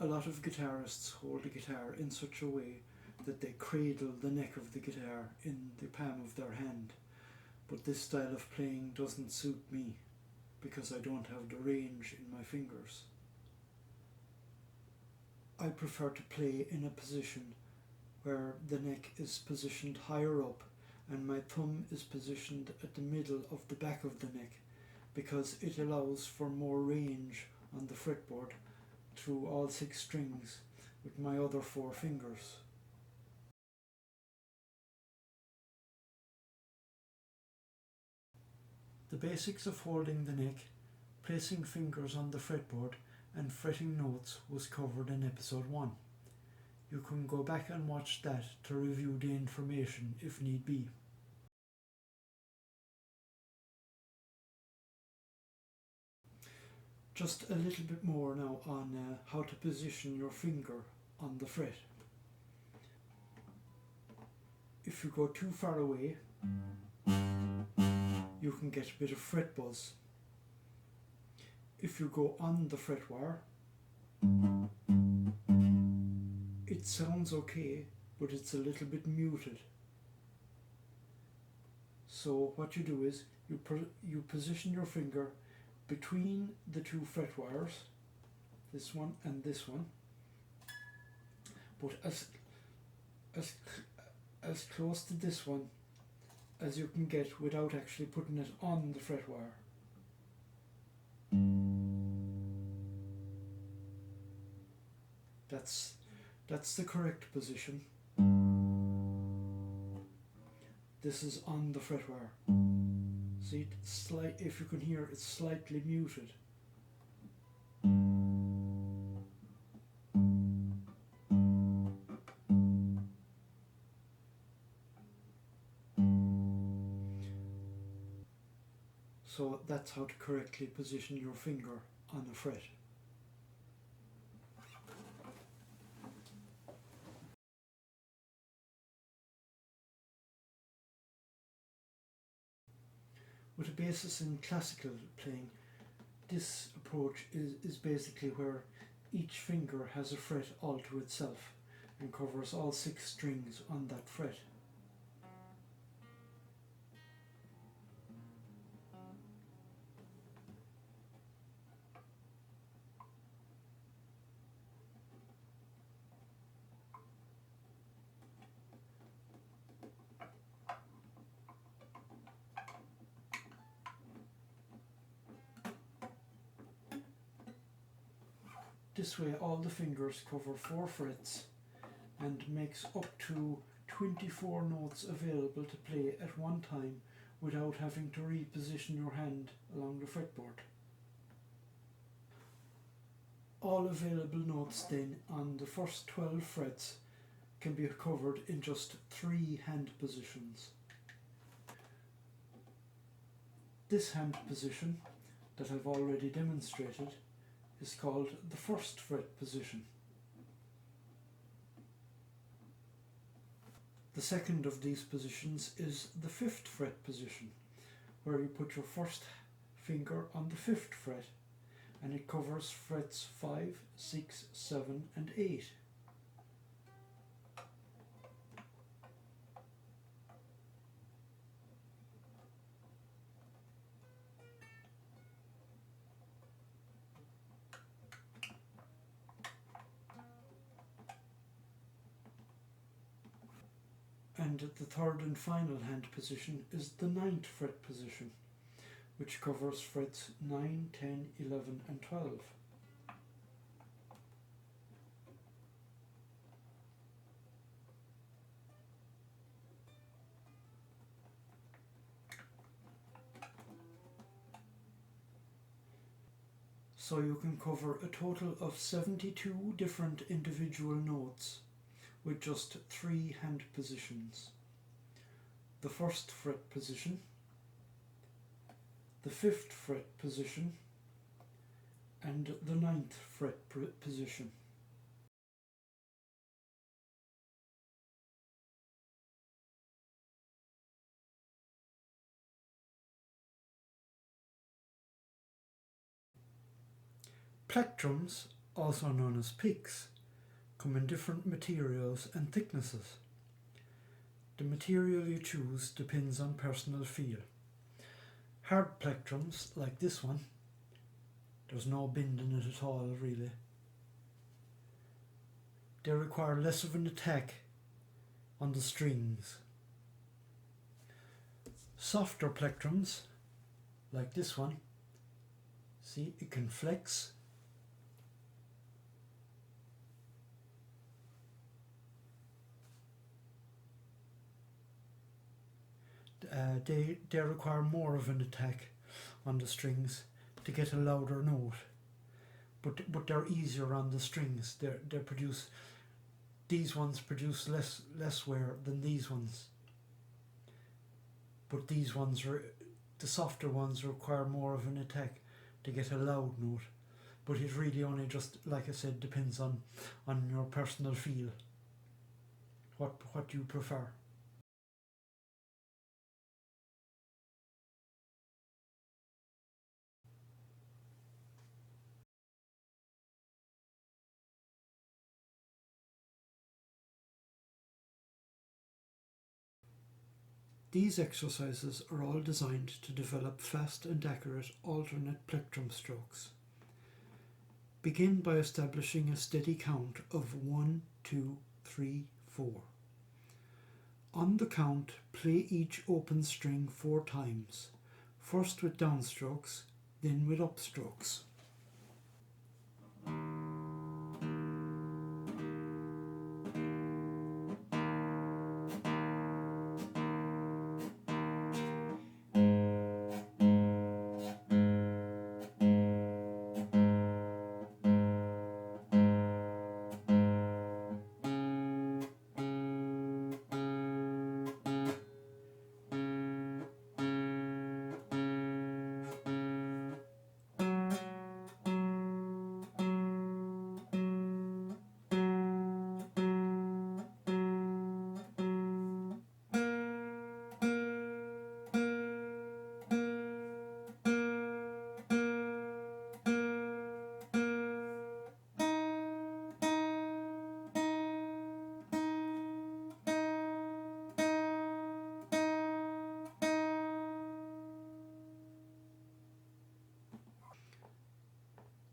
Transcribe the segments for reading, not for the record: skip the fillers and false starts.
A lot of guitarists hold the guitar in such a way that they cradle the neck of the guitar in the palm of their hand, but this style of playing doesn't suit me because I don't have the range in my fingers. I prefer to play in a position where the neck is positioned higher up and my thumb is positioned at the middle of the back of the neck, because it allows for more range on the fretboard through all 6 strings with my other 4 fingers. The basics of holding the neck, placing fingers on the fretboard and fretting notes was covered in episode 1. You can go back and watch that to review the information if need be. Just a little bit more now on how to position your finger on the fret. If you go too far away, you can get a bit of fret buzz. If you go on the fret wire, it sounds okay, but it's a little bit muted. So what you do is you position your finger between the 2 fret wires, this one and this one, but as close to this one as you can get without actually putting it on the fret wire. That's the correct position. This is on the fret wire. See, if you can hear, it's slightly muted. So that's how to correctly position your finger on a fret. With a basis in classical playing, this approach is basically where each finger has a fret all to itself and covers all 6 strings on that fret. This way all the fingers cover 4 frets and makes up to 24 notes available to play at one time without having to reposition your hand along the fretboard. All available notes then on the first 12 frets can be covered in just 3 hand positions. This hand position that I've already demonstrated is called the 1st fret position. The second of these positions is the 5th fret position, where you put your first finger on the 5th fret and it covers frets 5, 6, 7 and 8. And the third and final hand position is the 9th fret position, which covers frets 9, 10, 11 and 12. So you can cover a total of 72 different individual notes with just 3 hand positions. The 1st fret position, the 5th fret position and the 9th fret position. Plectrums also known as picks, come in different materials and thicknesses. The material you choose depends on personal feel. Hard plectrums, like this one, there's no bend in it at all really. They require less of an attack on the strings. Softer plectrums, like this one, see, it can flex. They require more of an attack on the strings to get a louder note, but they're easier on the strings. They produce, these ones produce less wear than these ones, but these ones are, the softer ones require more of an attack to get a loud note. But it really only just, like I said, depends on your personal feel, what you prefer. These exercises are all designed to develop fast and accurate alternate plectrum strokes. Begin by establishing a steady count of 1, 2, 3, 4. On the count, play each open string 4 times, first with downstrokes, then with upstrokes.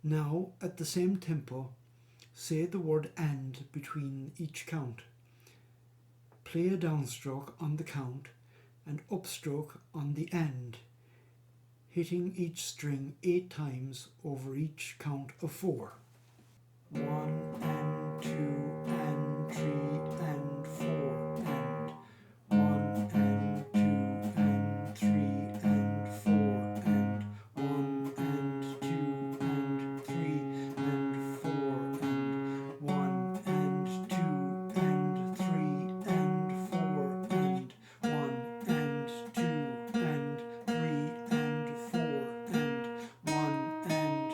Now, at the same tempo, say the word "and" between each count. Play a downstroke on the count and upstroke on the "and", hitting each string 8 times over each count of 4. 1 and 2 and 3 and 4 and 1 and 2 and 3 and 4 and 1 and 2 and 3 and 4 and 1 and 2 and 3 and 4 and 1 and 2 and 3 and 4 and 1 and 2 and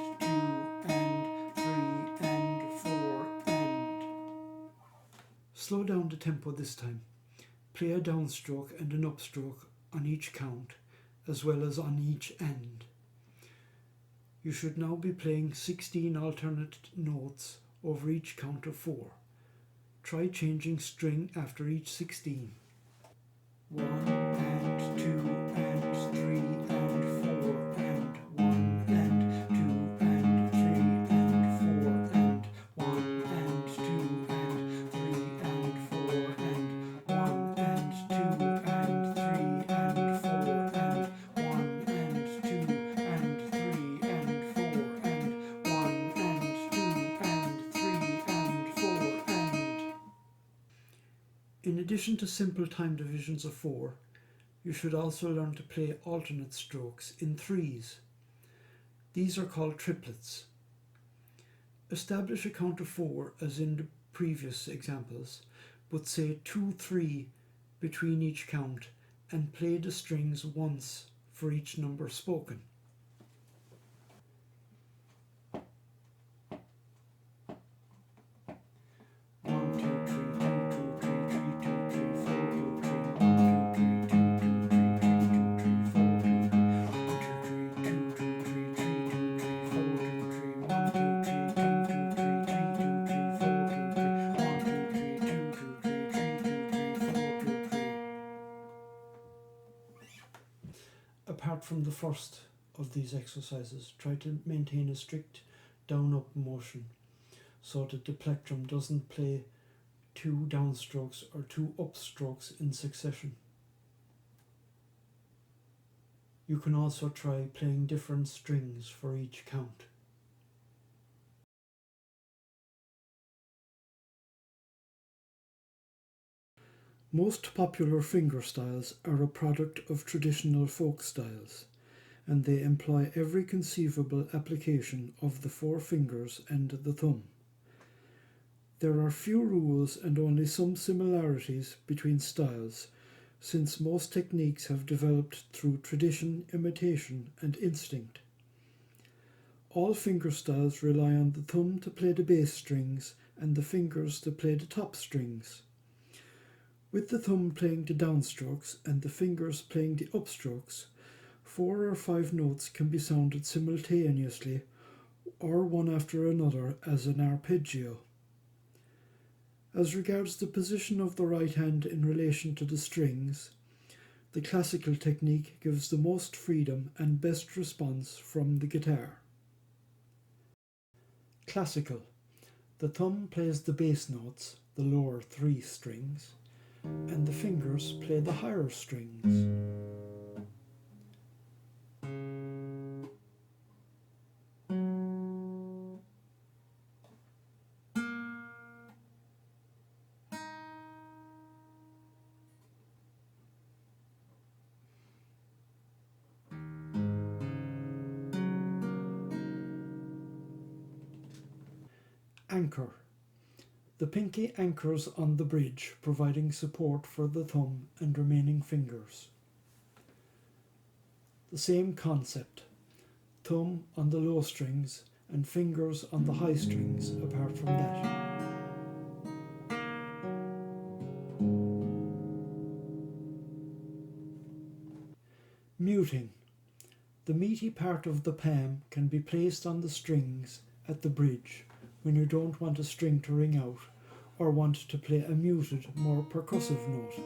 3 and 4 and... Slow down the tempo this time. Play a downstroke and an upstroke on each count, as well as on each end. You should now be playing 16 alternate notes over each count of 4. Try changing string after each 16. 1 and 2 and 3 and 4 and 1 and 2 and 3 and 4 and 1 and 2 and 3 and 4 and 1 and 2 and 3 and 4 and 1 and 2 and 3 and 4 and 1 and 2 and 3 and 4 and... In addition to simple time divisions of 4, you should also learn to play alternate strokes in threes. These are called triplets. Establish a count of 4 as in the previous examples, but say 2, 3 between each count and play the strings once for each number spoken. from the first of these exercises, try to maintain a strict down-up motion so that the plectrum doesn't play 2 downstrokes or 2 upstrokes in succession. You can also try playing different strings for each count. Most popular fingerstyles are a product of traditional folk styles, and they employ every conceivable application of the 4 fingers and the thumb. There are few rules and only some similarities between styles, since most techniques have developed through tradition, imitation, and instinct. All fingerstyles rely on the thumb to play the bass strings and the fingers to play the top strings. With the thumb playing the downstrokes and the fingers playing the upstrokes, 4 or 5 notes can be sounded simultaneously or one after another as an arpeggio. As regards the position of the right hand in relation to the strings, the classical technique gives the most freedom and best response from the guitar. Classical. The thumb plays the bass notes, the lower 3 strings, and the fingers play the higher strings. Anchor. The pinky anchors on the bridge, providing support for the thumb and remaining fingers. The same concept. Thumb on the low strings and fingers on the high strings apart from that. Muting. The meaty part of the palm can be placed on the strings at the bridge when you don't want a string to ring out or want to play a muted, more percussive note.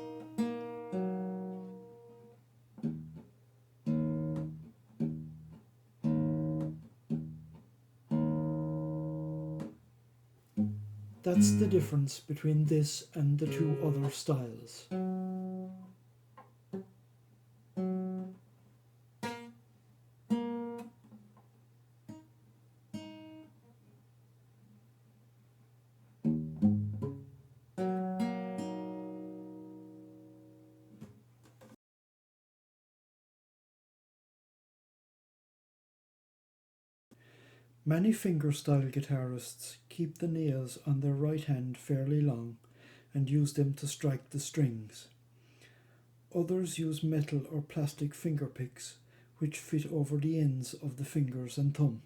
That's the difference between this and the 2 other styles. Many fingerstyle guitarists keep the nails on their right hand fairly long and use them to strike the strings. Others use metal or plastic fingerpicks, which fit over the ends of the fingers and thumb.